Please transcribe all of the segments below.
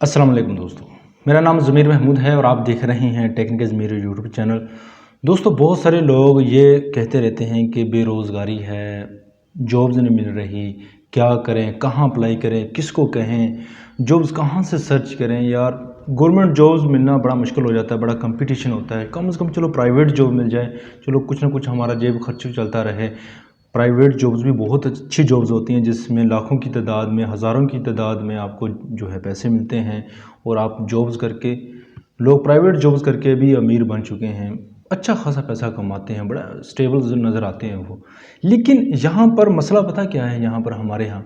अस्सलाम वालेकुम दोस्तों, मेरा नाम ज़मीर महमूद है और आप देख रहे हैं टेक्निकल ज़मीर यूट्यूब चैनल। दोस्तों, बहुत सारे लोग ये कहते रहते हैं कि बेरोज़गारी है, जॉब्स नहीं मिल रही, क्या करें, कहाँ अप्लाई करें, किसको कहें, जॉब्स कहाँ से सर्च करें। यार गवर्नमेंट जॉब्स मिलना बड़ा मुश्किल हो जाता है, बड़ा कंपटीशन होता है। कम से कम चलो प्राइवेट जॉब मिल जाए, चलो कुछ ना कुछ हमारा जेब खर्च चलता रहे। प्राइवेट जॉब्स भी बहुत अच्छी जॉब्स होती हैं जिसमें लाखों की तादाद में, हज़ारों की तादाद में आपको जो है पैसे मिलते हैं और आप जॉब्स करके, लोग प्राइवेट जॉब्स करके भी अमीर बन चुके हैं, अच्छा खासा पैसा कमाते हैं, बड़ा स्टेबल नज़र आते हैं वो। लेकिन यहाँ पर मसला पता क्या है, यहाँ पर हमारे यहाँ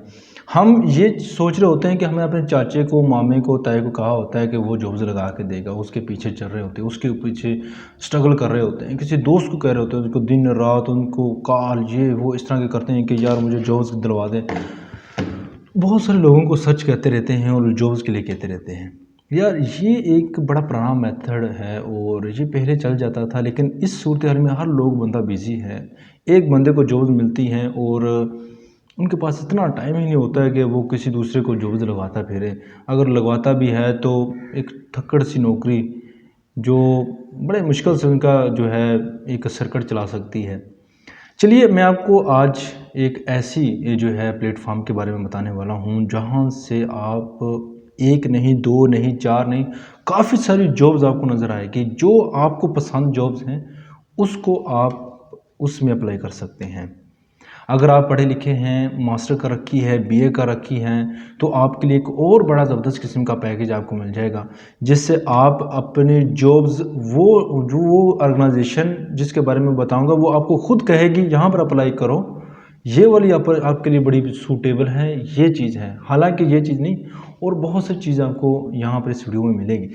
हम ये सोच रहे होते हैं कि हमें अपने चाचे को, मामे को, ताए को कहा होता है कि वो जॉब्स लगा के देगा, उसके पीछे चल रहे होते हैं, उसके पीछे स्ट्रगल कर रहे होते हैं, किसी दोस्त को कह रहे होते हैं, उनको दिन रात उनको कॉल ये वो इस तरह के करते हैं कि यार मुझे जॉब्स दिलवा दें। बहुत सारे लोगों को सच कहते रहते हैं और जॉब्स के लिए कहते रहते हैं। यार ये एक बड़ा पुराना मेथड है और ये पहले चल जाता था, लेकिन इस सूरत हाल में हर लोग बंदा बिज़ी है। एक बंदे को जॉब्स मिलती हैं और उनके पास इतना टाइम ही नहीं होता है कि वो किसी दूसरे को जॉब्स लगवाता फिरे। अगर लगवाता भी है तो एक थक्कड़ सी नौकरी जो बड़े मुश्किल से उनका जो है एक सर्कट चला सकती है। चलिए मैं आपको आज एक ऐसी ये जो है प्लेटफॉर्म के बारे में बताने वाला हूँ जहाँ से आप एक नहीं, दो नहीं, चार नहीं, काफ़ी सारी जॉब्स आपको नज़र आएगी। जो आपको पसंद जॉब्स हैं उसको आप उसमें अप्लाई कर सकते हैं। अगर आप पढ़े लिखे हैं, मास्टर कर रखी है, बीए कर रखी हैं, तो आपके लिए एक और बड़ा ज़बरदस्त किस्म का पैकेज आपको मिल जाएगा, जिससे आप अपने जॉब्स वो ऑर्गेनाइजेशन जिसके बारे में बताऊंगा वो आपको खुद कहेगी यहाँ पर अप्लाई करो, ये वाली आपके लिए बड़ी सूटेबल है, ये चीज़ है। हालांकि ये चीज़ नहीं, और बहुत सी चीज़ें आपको यहाँ पर इस वीडियो में मिलेगी।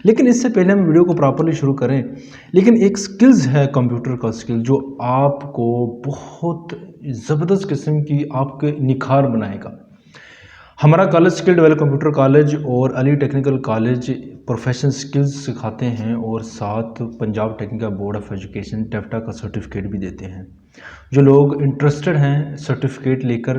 लेकिन इससे पहले हम वीडियो को प्रॉपरली शुरू करें, लेकिन एक स्किल्स है, कंप्यूटर का स्किल, जो आपको बहुत ज़बरदस्त किस्म की आपके निखार बनाएगा। हमारा college skill develop computer college और Ali technical college professional skills सिखाते हैं और साथ Punjab technical board of education टेफ्टा का सर्टिफिकेट भी देते हैं। जो लोग इंटरेस्टेड हैं सर्टिफिकेट लेकर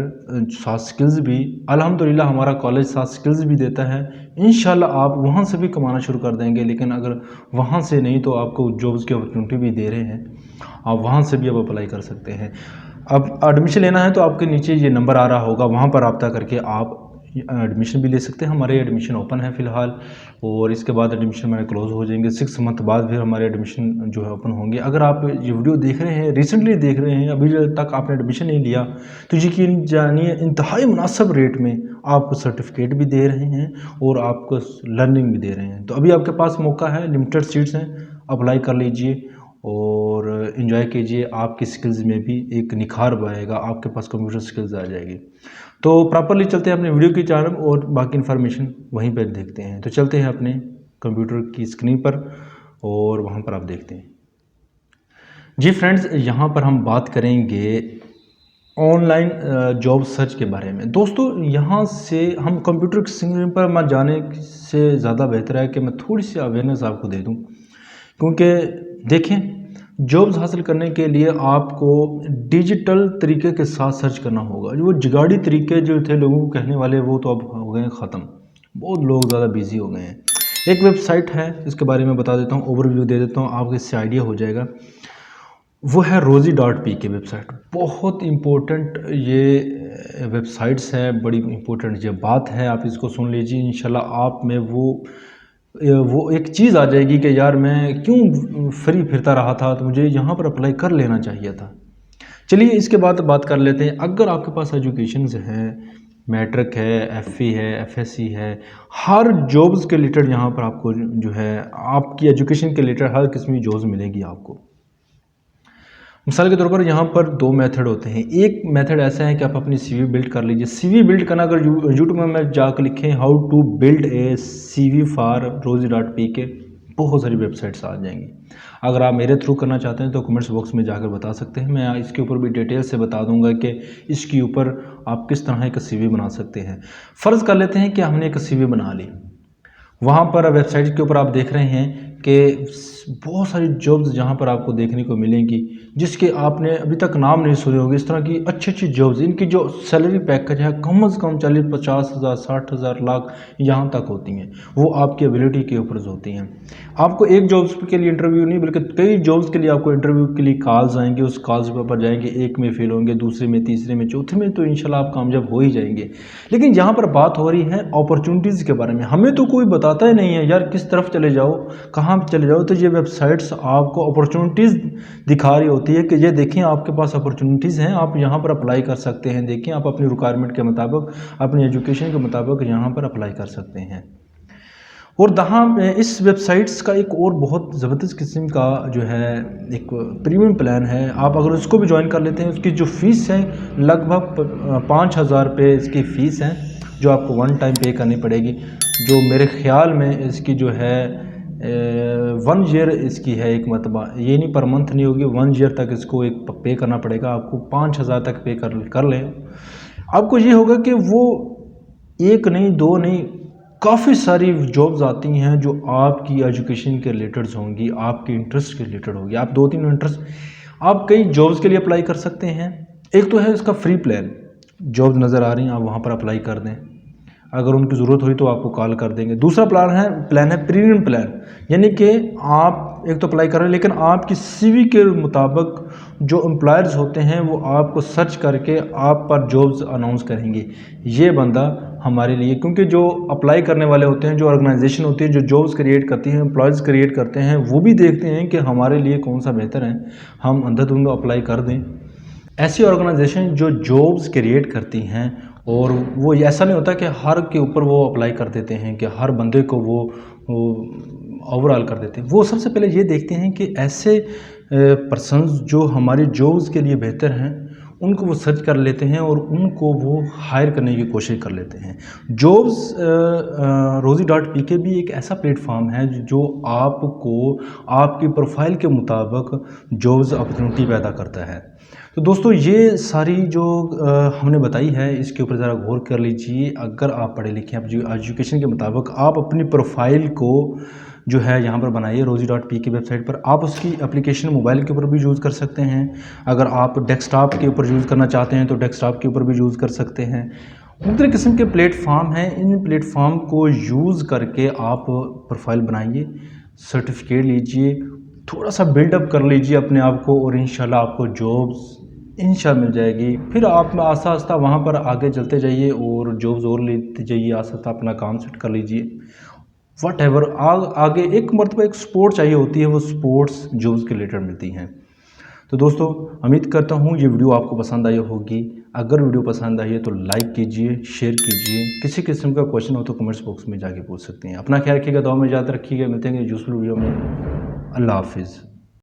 साथ स्किल्स भी, अल्हम्दुलिल्लाह हमारा कॉलेज साथ स्किल्स भी देता है। इंशाल्लाह आप वहाँ से भी कमाना शुरू कर देंगे। लेकिन अगर वहाँ से नहीं तो आपको जॉब्स की अपॉर्चुनिटी भी दे रहे हैं, आप वहाँ से भी आप अप्लाई कर सकते हैं। अब एडमिशन लेना है तो आपके नीचे ये नंबर आ रहा होगा, वहाँ पर रब्ता करके आप एडमिशन भी ले सकते हैं। हमारे एडमिशन ओपन है फ़िलहाल, और इसके बाद एडमिशन हमारे क्लोज़ हो जाएंगे। 6 मंथ बाद फिर हमारे एडमिशन जो है ओपन होंगे। अगर आप ये वीडियो देख रहे हैं, रिसेंटली देख रहे हैं, अभी तक आपने एडमिशन नहीं लिया, तो यकीन जानिए इंतहाई मुनासिब रेट में आपको सर्टिफिकेट भी दे रहे हैं और आपको लर्निंग भी दे रहे हैं। तो अभी आपके पास मौका है, लिमिटेड सीट्स हैं, अप्लाई कर लीजिए और इन्जॉय कीजिए। आपकी स्किल्स में भी एक निखार आएगा, आपके पास कंप्यूटर स्किल्स आ जाएगी। तो प्रॉपरली चलते हैं अपने वीडियो की जानब और बाकी इन्फॉर्मेशन वहीं पर देखते हैं। तो चलते हैं अपने कंप्यूटर की स्क्रीन पर और वहाँ पर आप देखते हैं। जी फ्रेंड्स, यहाँ पर हम बात करेंगे ऑनलाइन जॉब सर्च के बारे में। दोस्तों, यहाँ से हम कंप्यूटर की स्क्रीन पर मत जाने से ज़्यादा बेहतर है कि मैं थोड़ी सी अवेयरनेस आपको दे दूँ, क्योंकि देखें, जॉब्स हासिल करने के लिए आपको डिजिटल तरीके के साथ सर्च करना होगा। जो जुगाड़ी तरीके जो थे लोगों को कहने वाले, वो तो अब हो गए ख़त्म। बहुत लोग ज़्यादा बिजी हो गए हैं। एक वेबसाइट है, इसके बारे में बता देता हूँ, ओवरव्यू दे देता हूँ, आपको इससे आइडिया हो जाएगा। वो है rosie.pk वेबसाइट। बहुत इम्पोर्टेंट ये वेबसाइट्स है, बड़ी इम्पोर्टेंट ये बात है, आप इसको सुन लीजिए। इंशाल्लाह आप में वो एक चीज़ आ जाएगी कि यार मैं क्यों फ्री फिरता रहा था, तो मुझे यहाँ पर अप्लाई कर लेना चाहिए था। चलिए इसके बाद बात कर लेते हैं। अगर आपके पास एजुकेशंस हैं, मैट्रिक है, FE है, FSC है, हर जॉब्स के रिलेटेड यहाँ पर आपको जो है आपकी एजुकेशन के रिलेटेड हर किस्म की जॉब्स मिलेगी आपको। मिसाल के तौर पर यहाँ पर 2 मेथड होते हैं। एक मेथड ऐसा है कि आप अपनी CV बिल्ड कर लीजिए। CV बिल्ड करना, अगर यूट्यूब में जाकर लिखें how to build a CV for rosie.pk, बहुत सारी वेबसाइट्स आ जाएंगी। अगर आप मेरे थ्रू करना चाहते हैं तो कमेंट्स बॉक्स में जाकर बता सकते हैं। मैं इसके ऊपर भी डिटेल से बता दूंगा कि इसके ऊपर आप किस तरह एक CV बना सकते हैं। फ़र्ज़ कर लेते हैं कि हमने एक CV बना ली। वहाँ पर वेबसाइट के ऊपर आप देख रहे हैं کہ بہت ساری جابز جہاں پر آپ کو دیکھنے کو ملیں گی جس کے آپ نے ابھی تک نام نہیں سنے ہوگے. اس طرح کی اچھی اچھی جابز، ان کی جو سیلری پیکج ہے کم از کم 40-50 ہزار 60 ہزار لاکھ یہاں تک ہوتی ہیں. وہ آپ کی ایبلٹی کے اوپر ہوتی ہیں. آپ کو ایک جابز کے لیے انٹرویو نہیں بلکہ کئی جابز کے لیے آپ کو انٹرویو کے لیے کالز آئیں گے. اس کالز پر جائیں گے، ایک میں فیل ہوں گے، دوسرے میں، تیسرے میں، چوتھے میں تو انشاءاللہ آپ کامیاب ہو ہی جائیں گے. لیکن یہاں پر بات ہو رہی ہے اپرچونٹیز کے بارے میں. ہمیں تو کوئی بتاتا ہی نہیں ہے یار کس طرف چلے جاؤ، کہاں چلے جاؤ. تو یہ ویب سائٹس آپ کو اپرچونٹیز دکھا رہی ہوتی ہے کہ یہ دیکھیں آپ کے پاس اپرچونٹیز ہیں، آپ یہاں پر اپلائی کر سکتے ہیں. دیکھیں آپ اپنی ریکوائرمنٹ کے مطابق، اپنی ایجوکیشن کے مطابق یہاں پر اپلائی کر سکتے ہیں. اور اس ویب سائٹس کا ایک اور بہت زبردست قسم کا جو ہے ایک پریمیم پلان ہے. آپ اگر اس کو بھی جوائن کر لیتے ہیں، اس کی جو فیس ہے لگ بھگ 5,000 روپے اس کی فیس ہے جو آپ کو ون ٹائم پے کرنی پڑے گی. جو میرے خیال میں اس کی جو ہے 1 ایئر اس کی ہے، ایک مرتبہ یہ نہیں پر منتھ نہیں ہوگی، 1 ایئر تک اس کو ایک پے کرنا پڑے گا. آپ کو 5,000 تک پے کر لیں. آپ کو یہ ہوگا کہ وہ ایک نہیں، دو نہیں، کافی ساری جابز آتی ہیں جو آپ کی ایجوکیشن کے ریلیٹڈ ہوں گی، آپ کے انٹرسٹ کے ریلیٹڈ ہوگی. آپ 2-3 انٹرسٹ آپ کئی جابز کے لیے اپلائی کر سکتے ہیں. ایک تو ہے اس کا فری پلان، جابز نظر آ رہی ہیں آپ وہاں پر اپلائی کر دیں، اگر ان کی ضرورت ہوئی تو آپ کو کال کر دیں گے. دوسرا پلان ہے پریمیم پلان، یعنی کہ آپ ایک تو اپلائی کر رہے ہیں لیکن آپ کی سی وی کے مطابق جو امپلائرز ہوتے ہیں وہ آپ کو سرچ کر کے آپ پر جابز اناؤنس کریں گے. یہ بندہ ہمارے لیے، کیونکہ جو اپلائی کرنے والے ہوتے ہیں، جو آرگنائزیشن ہوتی ہے جو جابز کریٹ کرتی ہیں، امپلائز کریٹ کرتے ہیں، وہ بھی دیکھتے ہیں کہ ہمارے لیے کون سا بہتر ہے، ہم اندھا دھند اپلائی کر دیں. ایسی آرگنائزیشن جو جابز کریٹ کرتی ہیں، اور وہ ایسا نہیں ہوتا کہ ہر کے اوپر وہ اپلائی کر دیتے ہیں کہ ہر بندے کو وہ اوور آل کر دیتے ہیں. وہ سب سے پہلے یہ دیکھتے ہیں کہ ایسے پرسنز جو ہماری جابز کے لیے بہتر ہیں ان کو وہ سرچ کر لیتے ہیں اور ان کو وہ ہائر کرنے کی کوشش کر لیتے ہیں. جابز روزی.pk بھی ایک ایسا پلیٹ فارم ہے جو آپ کو آپ کی پروفائل کے مطابق جابز اپرچونٹی پیدا کرتا ہے. تو دوستو یہ ساری جو ہم نے بتائی ہے اس کے اوپر ذرا غور کر لیجئے. اگر آپ پڑھے لکھے ہیں، ایجوکیشن کے مطابق آپ اپنی پروفائل کو جو ہے یہاں پر بنائیے روزی.pk ویب سائٹ پر. آپ اس کی اپلیکیشن موبائل کے اوپر بھی یوز کر سکتے ہیں. اگر آپ ڈیسک ٹاپ کے اوپر یوز کرنا چاہتے ہیں تو ڈیسک ٹاپ کے اوپر بھی یوز کر سکتے ہیں. مختلف قسم کے پلیٹ فارم ہیں. ان پلیٹ فارم کو یوز کر کے آپ پروفائل بنائیے، سرٹیفکیٹ لیجئے، تھوڑا سا بلڈ اپ کر لیجئے اپنے آپ کو، اور انشاءاللہ آپ کو جابز انشاءاللہ مل جائے گی. پھر آپ آہستہ آہستہ وہاں پر آگے چلتے جائیے اور جابز اور لیتے جائیے. آہستہ آہستہ اپنا کام سیٹ کر لیجئے. واٹ ایور آگے ایک مرتبہ ایک سپورٹ چاہیے ہوتی ہے، وہ سپورٹس جابز کے ریلیٹڈ ملتی ہیں. تو دوستو امید کرتا ہوں یہ ویڈیو آپ کو پسند آئی ہوگی. اگر ویڈیو پسند آئی ہے تو لائک کیجئے، شیئر کیجئے. کسی قسم کا کوشچن ہو تو کمنٹس باکس میں جا کے پوچھ سکتے ہیں. اپنا خیال رکھیے گا، دعا میں یاد رکھیے گا. ملتے ہیں یوزفل ویڈیو میں. اللہ حافظ.